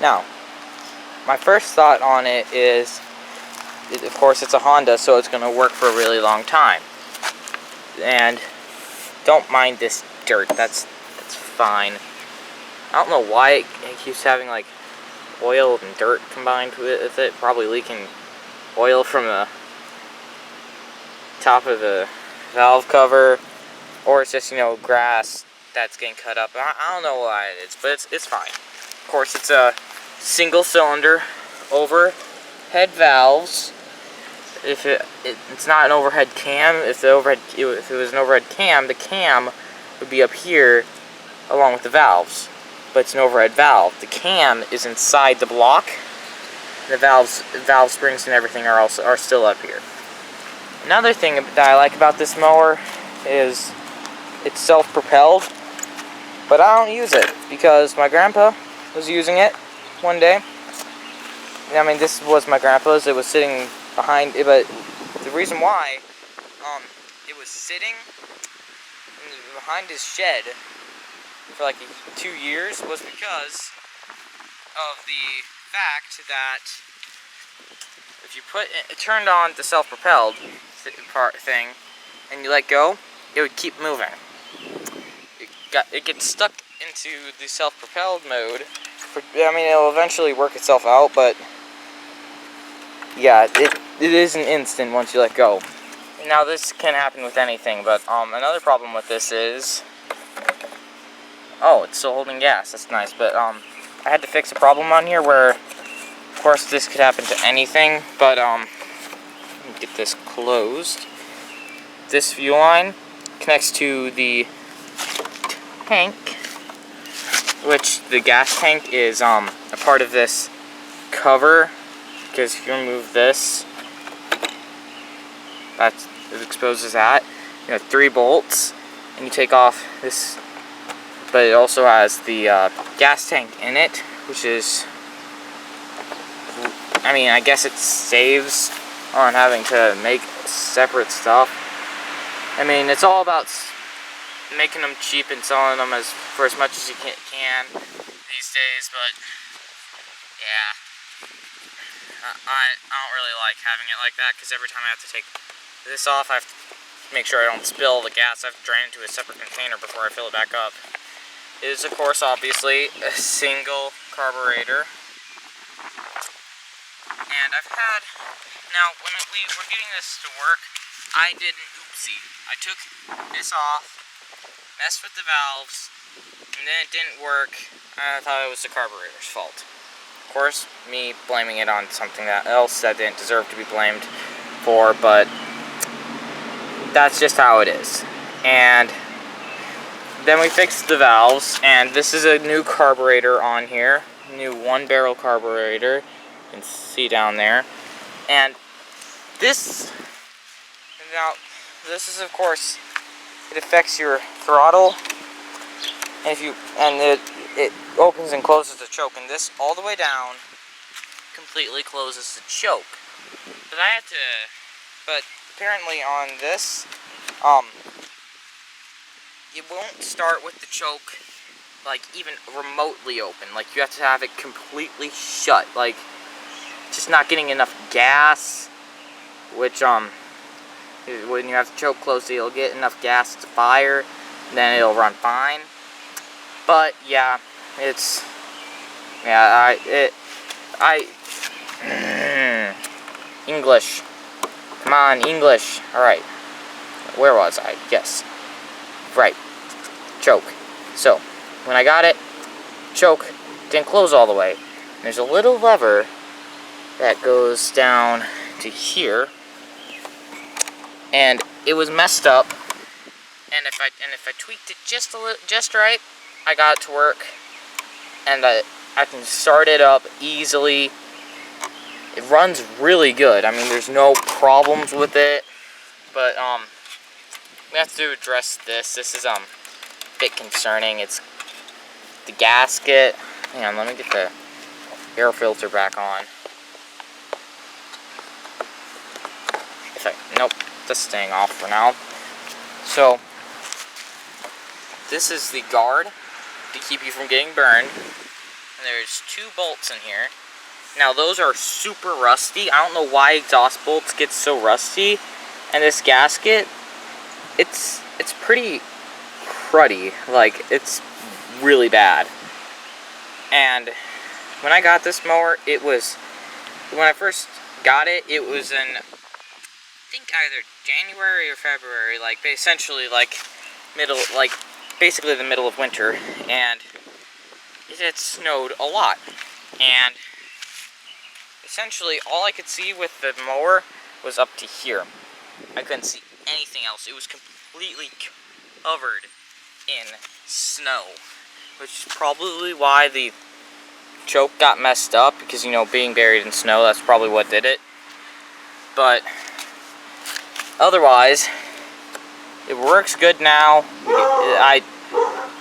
Now, my first thought on it is, of course it's a Honda, so it's going to work for a really long time. And don't mind this dirt, that's fine. I don't know why it keeps having like oil and dirt combined with it, probably leaking oil from the top of the valve cover, or it's just, you know, grass that's getting cut up. I don't know why it is, but it's fine. Of course, it's a single cylinder overhead valves. If it's not an overhead cam, if it was an overhead cam, the cam would be up here along with the valves. But it's an overhead valve. The cam is inside the block. The valve springs and everything are still up here. Another thing that I like about this mower is it's self-propelled, but I don't use it because my grandpa was using it one day. I mean, this was my grandpa's. It was sitting behind it, but the reason why it was sitting behind his shed for like 2 years was because of the fact that if you turned on the self-propelled part thing and you let go, it would keep moving. It gets stuck into the self-propelled mode. I mean, it'll eventually work itself out, but yeah, it is an instant once you let go. Now this can happen with anything, but another problem with this is, oh, it's still holding gas. That's nice, but I had to fix a problem on here where, of course, this could happen to anything, but let me get this closed. This fuel line connects to the tank, which the gas tank is a part of this cover, because if you remove this, it exposes that. You have 3 bolts, and you take off this, but it also has the gas tank in it, which is, I mean, I guess it saves on having to make separate stuff. I mean, it's all about making them cheap and selling them for as much as you can these days, but yeah, I don't really like having it like that, because every time I have to take this off, I have to make sure I don't spill the gas. I have to drain it into a separate container before I fill it back up. It is, of course, obviously a single carburetor, and now when we were getting this to work, I did an oopsie. I took this off, messed with the valves, and then it didn't work. I thought it was the carburetor's fault. Of course, me blaming it on something else that didn't deserve to be blamed for, but that's just how it is. And then we fixed the valves, and this is a new carburetor on here, new 1-barrel carburetor. You can see down there. And this is, of course, it affects your throttle, and it opens and closes the choke, and this all the way down completely closes the choke. But apparently on this, it won't start with the choke like even remotely open. Like, you have to have it completely shut, like just not getting enough gas, which when you have the choke closed, it'll get enough gas to fire, and then it'll run fine. But yeah, English. Come on, English. Alright. Where was I? Yes. Right. Choke. So, when I got it, choke didn't close all the way. There's a little lever that goes down to here, and it was messed up. And if I tweaked it just right, I got it to work, and I can start it up easily. It runs really good. I mean, there's no problems with it, but we have to address this. This is a bit concerning. It's the gasket. Hang on, let me get the air filter back on. Nope, that's staying off for now. So this is the guard to keep you from getting burned. and there's 2 bolts in here. Now those are super rusty. I don't know why exhaust bolts get so rusty. And this gasket, it's pretty cruddy. Like, it's really bad. And when I got this mower, when I first got it, it was in, I think, either January or February, like, essentially, like, basically the middle of winter, and it had snowed a lot. And essentially, all I could see with the mower was up to here. I couldn't see anything else. It was completely covered in snow, which is probably why the choke got messed up, because, you know, being buried in snow, that's probably what did it. But otherwise, it works good now.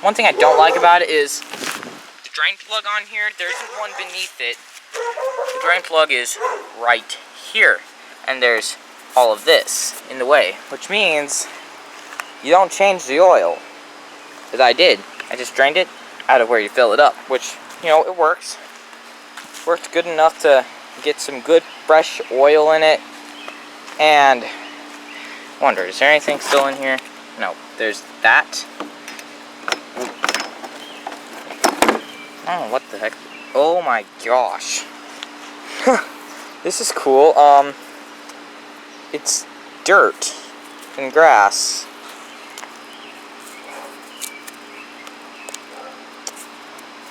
One thing I don't like about it is the drain plug on here. There isn't one beneath it. The drain plug is right here, and there's all of this in the way, which means you don't change the oil, as I did. I just drained it out of where you fill it up, which, you know, it works. Worked good enough to get some good fresh oil in it. And I wonder, is there anything still in here? No, there's that. Oh, what the heck? Oh my gosh. This is cool. It's dirt and grass.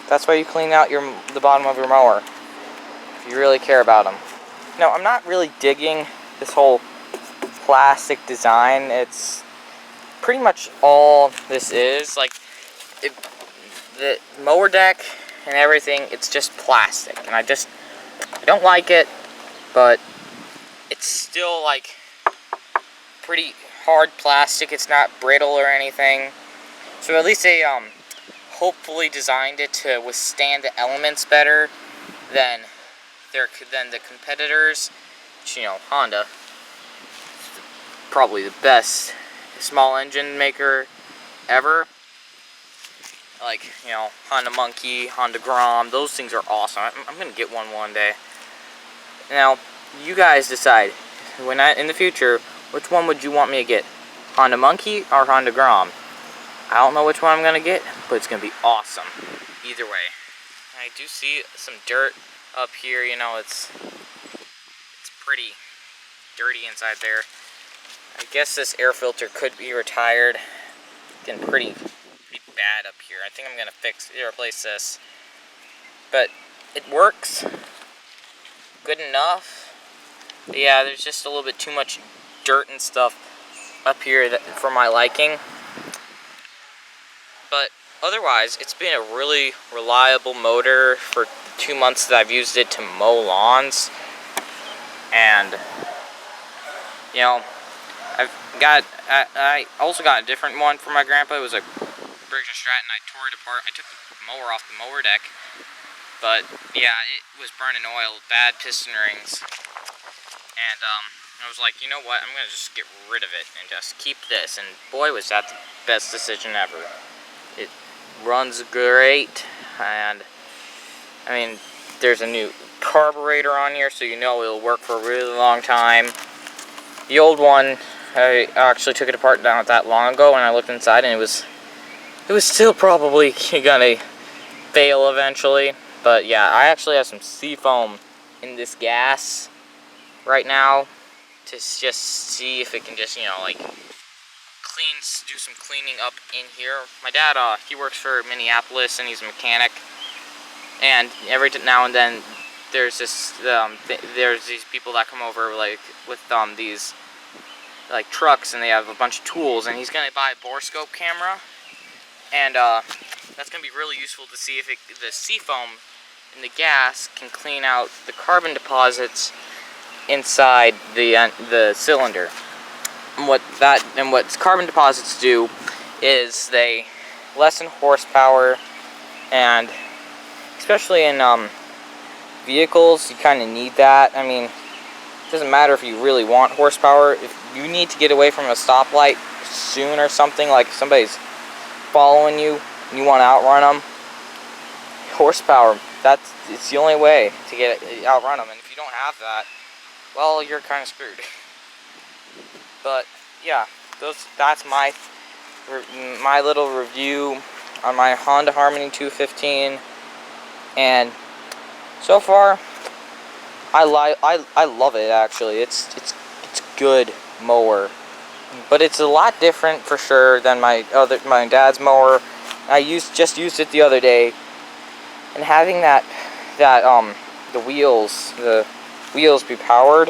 That's why you clean out the bottom of your mower, if you really care about them. No, I'm not really digging this whole plastic design. It's pretty much all this is. Like, the mower deck and everything, it's just plastic. And I don't like it, but it's still, like, pretty hard plastic. It's not brittle or anything. So at least they hopefully designed it to withstand the elements better than the competitors. Which, you know, Honda, probably the best small engine maker ever. Like, you know, Honda Monkey, Honda Grom, those things are awesome. I'm gonna get one day. Now, you guys decide, in the future, which one would you want me to get? Honda Monkey or Honda Grom? I don't know which one I'm gonna get, but it's gonna be awesome either way. I do see some dirt up here. You know, it's pretty dirty inside there. I guess this air filter could be retired. It's getting pretty bad up here. I think I'm gonna replace this. But it works good enough. But yeah, there's just a little bit too much dirt and stuff up here for my liking. But otherwise, it's been a really reliable motor for 2 months that I've used it to mow lawns. And, you know, I also got a different one for my grandpa. It was a Briggs & Stratton. I tore it apart. I took the mower off the mower deck. But, yeah, it was burning oil, bad piston rings. And, I was like, you know what, I'm going to just get rid of it and just keep this. And boy, was that the best decision ever. It runs great, and, I mean, there's a new carburetor on here, so you know it'll work for a really long time. The old one, I actually took it apart not that long ago, and I looked inside, and it was still probably gonna fail eventually. But yeah, I actually have some seafoam in this gas right now to just see if it can just, you know, like, do some cleaning up in here. My dad, he works for Minneapolis, and he's a mechanic. And every now and then, there's there's these people that come over, like, with these, like, trucks, and they have a bunch of tools. And he's gonna buy a borescope camera, and that's gonna be really useful to see if the seafoam in the gas can clean out the carbon deposits inside the cylinder. And what carbon deposits do is they lessen horsepower, and especially in vehicles, you kind of need that. I mean, it doesn't matter if you really want horsepower. If you need to get away from a stoplight soon or something, like if somebody's following you and you want to outrun them, horsepower it's the only way to outrun them. And if you don't have that, well, you're kind of screwed. But yeah, that's my little review on my Honda Harmony 215, and so far I love it. Actually, it's good mower, but it's a lot different for sure than my dad's mower. I just used it the other day, and having the wheels be powered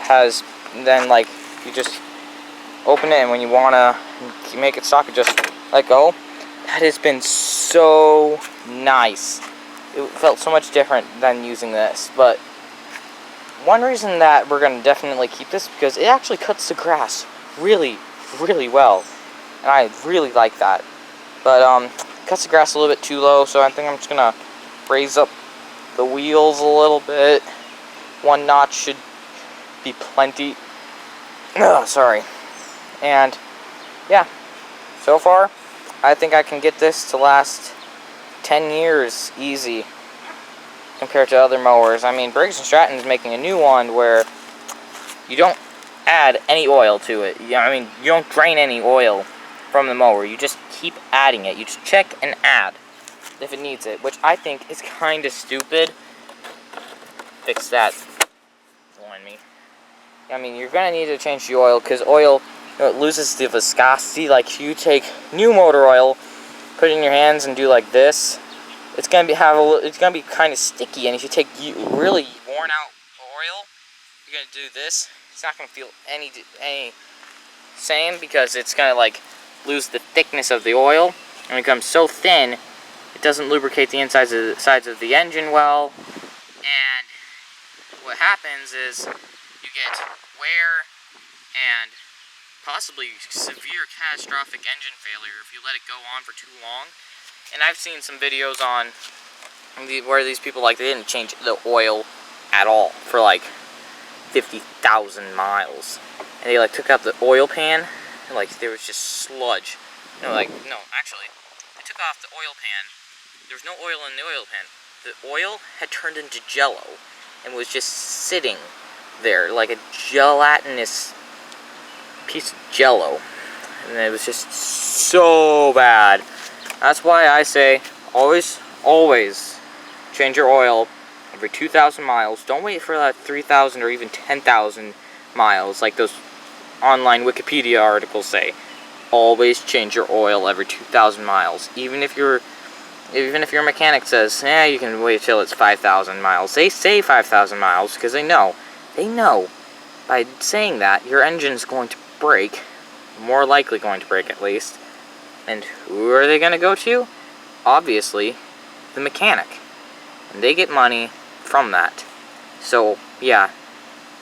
has then, like, you just open it, and when you wanna make it stop, you just let go. That has been so nice. It felt so much different than using this. But one reason that we're gonna definitely keep this, because it actually cuts the grass really, really well, and I really like that. But cuts the grass a little bit too low, so I think I'm just gonna raise up the wheels a little bit. One notch should be plenty. Sorry. And yeah, so far I think I can get this to last 10 years easy compared to other mowers. I mean, Briggs & Stratton's making a new one where you don't add any oil to it. I mean, you don't drain any oil from the mower. You just keep adding it. You just check and add if it needs it, which I think is kind of stupid. Fix that. Join me. I mean, you're going to need to change the oil, because oil, it loses the viscosity. Like, if you take new motor oil, put it in your hands and do like this, it's gonna be kind of sticky. And if you take really worn out oil, you're gonna do this, it's not gonna feel any same, because it's gonna like lose the thickness of the oil and become so thin it doesn't lubricate the sides of the engine well. And what happens is you get wear and possibly severe catastrophic engine failure if you let it go on for too long. And I've seen some videos on where these people, like, they didn't change the oil at all for like 50,000 miles, and they like took out the oil pan, and like there was just sludge. No, actually, they took off the oil pan. There was no oil in the oil pan. The oil had turned into jello and was just sitting there like a gelatinous piece of jello, and it was just so bad. That's why I say always change your oil every 2,000 miles. Don't wait for that 3,000 or even 10,000 miles like those online Wikipedia articles say. Always change your oil every 2,000 miles. Even if your mechanic says, you can wait till it's 5,000 miles. They say 5,000 miles because they know by saying that your engine's going to break, more likely going to break at least. And who are they going to go to? Obviously, the mechanic. And they get money from that. So, yeah,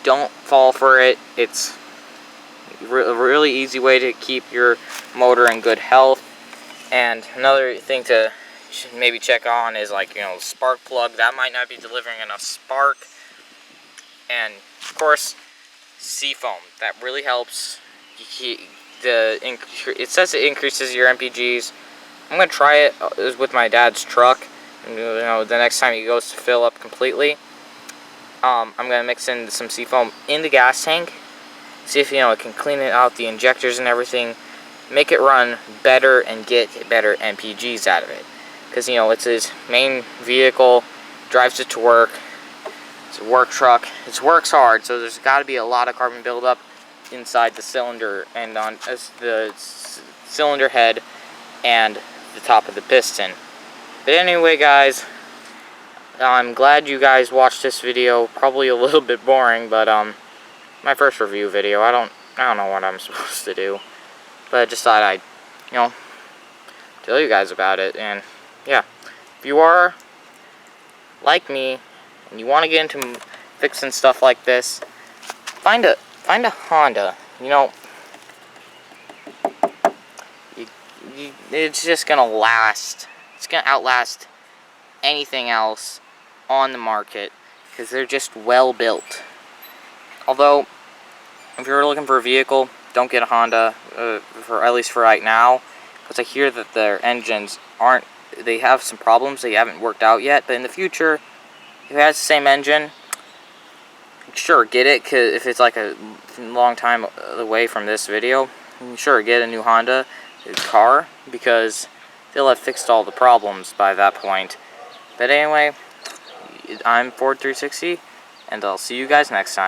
don't fall for it. It's a really easy way to keep your motor in good health. And another thing to maybe check on is, like, spark plug. That might not be delivering enough spark. And, of course, seafoam. That really helps. It says it increases your MPGs. I'm gonna try it with my dad's truck. And, the next time he goes to fill up completely, I'm gonna mix in some seafoam in the gas tank. See if it can clean it out, the injectors and everything, make it run better and get better MPGs out of it. Because it's his main vehicle, drives it to work. It's a work truck. It works hard, so there's got to be a lot of carbon buildup inside the cylinder and on the cylinder head and the top of the piston. But anyway, guys, I'm glad you guys watched this video. Probably a little bit boring, but my first review video. I don't know what I'm supposed to do, but I just thought I'd tell you guys about it. And yeah, if you are like me and you want to get into fixing stuff like this, find a Honda. It's just gonna last. It's gonna outlast anything else on the market because they're just well built. Although, if you're looking for a vehicle, don't get a Honda, at least for right now, because I hear that their engines aren't they have some problems they haven't worked out yet. But in the future, if it has the same engine, sure, get it. Cause if it's like a long time away from this video, sure, get a new Honda car, because they'll have fixed all the problems by that point. But anyway, I'm Ford360, and I'll see you guys next time.